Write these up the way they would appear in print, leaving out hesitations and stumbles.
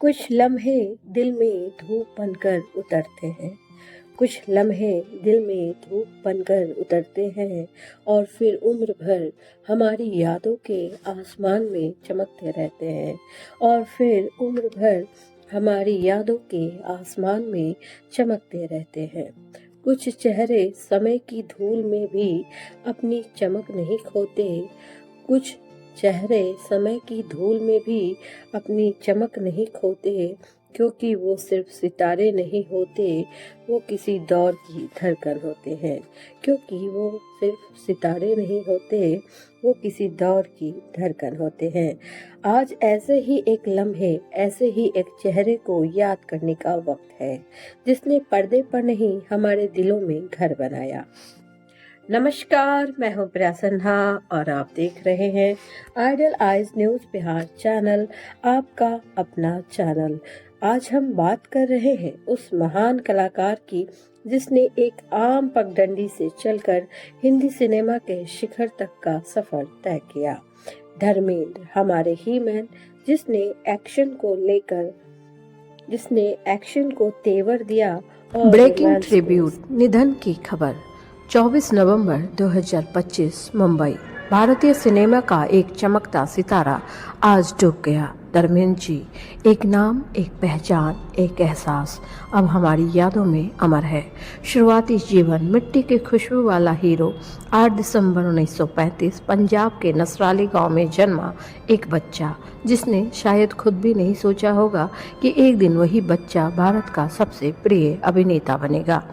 कुछ लम्हे दिल में धूप बनकर उतरते हैं। कुछ लम्हे दिल में धूप बनकर उतरते हैं और फिर उम्र भर हमारी यादों के आसमान में चमकते रहते हैं। और फिर उम्र भर हमारी यादों के आसमान में चमकते रहते हैं। कुछ चेहरे समय की धूल में भी अपनी चमक नहीं खोते। कुछ चेहरे समय की धूल में भी अपनी चमक नहीं खोते, क्योंकि वो सिर्फ सितारे नहीं होते, वो किसी दौर की धड़कन होते हैं। क्योंकि वो सिर्फ सितारे नहीं होते, वो किसी दौर की धड़कन होते हैं। आज ऐसे ही एक लम्हे, ऐसे ही एक चेहरे को याद करने का वक्त है, जिसने पर्दे पर नहीं हमारे दिलों में घर बनाया। नमस्कार, मैं हूं प्रिया सिन्हा और आप देख रहे हैं ideal eyes news Bihar channel, आपका अपना चैनल। आज हम बात कर रहे हैं उस महान कलाकार की, जिसने एक आम पगडंडी से चलकर हिंदी सिनेमा के शिखर तक का सफर तय किया। धर्मेंद्र, हमारे ही मैन, जिसने एक्शन को तेवर दिया। और ब्रेकिंग ट्रिब्यूट निधन की खबर 24 नवंबर 2025 मुंबई। भारतीय सिनेमा का एक चमकता सितारा आज डूब गया। धर्मेंद्र जी, एक नाम, एक पहचान, एक एहसास, अब हमारी यादों में अमर है। शुरुआती जीवन मिट्टी की खुशबू वाला हीरो। 8 दिसंबर 1935 पंजाब के नसराली गांव में जन्मा एक बच्चा, जिसने शायद खुद भी नहीं सोचा होगा कि एक दिन वही बच्चा भारत का सबसे प्रिय अभिनेता बनेगा।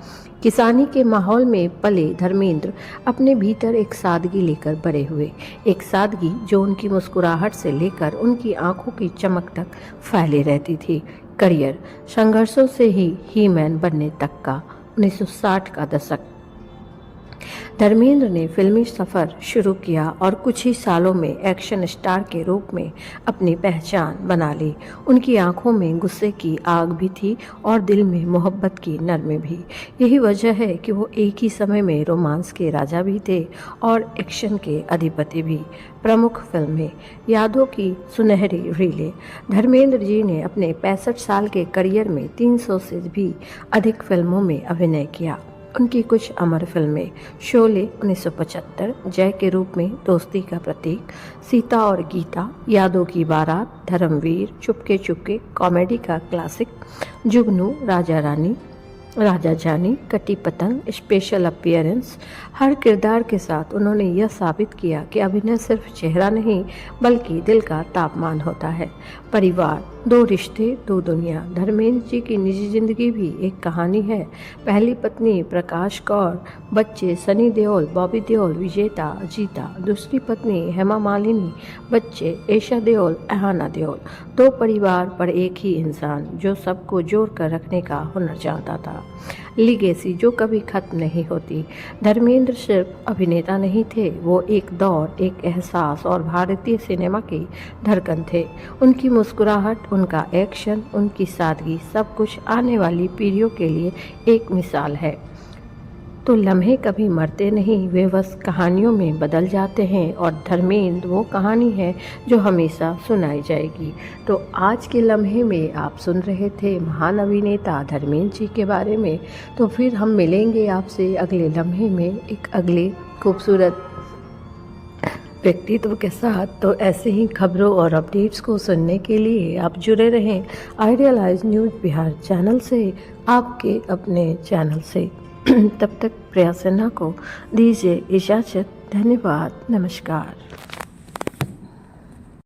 किसानी के माहौल में पले धर्मेंद्र अपने भीतर एक सादगी लेकर बड़े हुए, एक सादगी जो उनकी मुस्कुराहट से लेकर उनकी आंखों की चमक तक फैले रहती थी। करियर संघर्षों से ही मैन बनने तक का 1960 का दशक। धर्मेंद्र ने फिल्मी सफ़र शुरू किया और कुछ ही सालों में एक्शन स्टार के रूप में अपनी पहचान बना ली। उनकी आंखों में गुस्से की आग भी थी और दिल में मोहब्बत की नरमी भी। यही वजह है कि वो एक ही समय में रोमांस के राजा भी थे और एक्शन के अधिपति भी। प्रमुख फिल्में, यादों की सुनहरी रीलें। धर्मेंद्र जी ने अपने 65 साल के करियर में 300 से भी अधिक फिल्मों में अभिनय किया। उनकी कुछ अमर फिल्में: शोले 1975, जय के रूप में दोस्ती का प्रतीक, सीता और गीता, यादों की बारात, धर्मवीर, चुपके चुपके, कॉमेडी का क्लासिक, जुगनू, राजा जानी, कटी पतंग, स्पेशल अपीयरेंस। हर किरदार के साथ उन्होंने यह साबित किया कि अभिनय सिर्फ चेहरा नहीं, बल्कि दिल का तापमान होता है। परिवार, 2 रिश्ते, 2 दुनिया। धर्मेंद्र जी की निजी जिंदगी भी एक कहानी है। पहली पत्नी प्रकाश कौर, बच्चे सनी देओल, बॉबी देओल, विजेता, अजीता। दूसरी पत्नी हेमा मालिनी, बच्चे ईशा देओल, अहाना देओल। 2 परिवार पर एक ही इंसान, जो सबको जोड़ कर रखने का हुनर जानता था। लीगेसी जो कभी खत्म नहीं होती। धर्मेंद्र सिर्फ अभिनेता नहीं थे, वो एक दौर, एक एहसास और भारतीय सिनेमा की धड़कन थे। उनकी मुस्कुराहट, उनका एक्शन, उनकी सादगी, सब कुछ आने वाली पीढ़ियों के लिए एक मिसाल है। तो लम्हे कभी मरते नहीं, वे बस कहानियों में बदल जाते हैं और धर्मेंद्र वो कहानी है जो हमेशा सुनाई जाएगी। तो आज के लम्हे में आप सुन रहे थे महान अभिनेता धर्मेंद्र जी के बारे में। तो फिर हम मिलेंगे आपसे अगले लम्हे में एक अगले खूबसूरत व्यक्तित्व के साथ। तो ऐसे ही खबरों और अपडेट्स को सुनने के लिए आप जुड़े रहें ideal eyes news Bihar channel से, आपके अपने चैनल से। तब तक प्रिया सिन्हा को दीजिए इजाज़त। धन्यवाद, नमस्कार।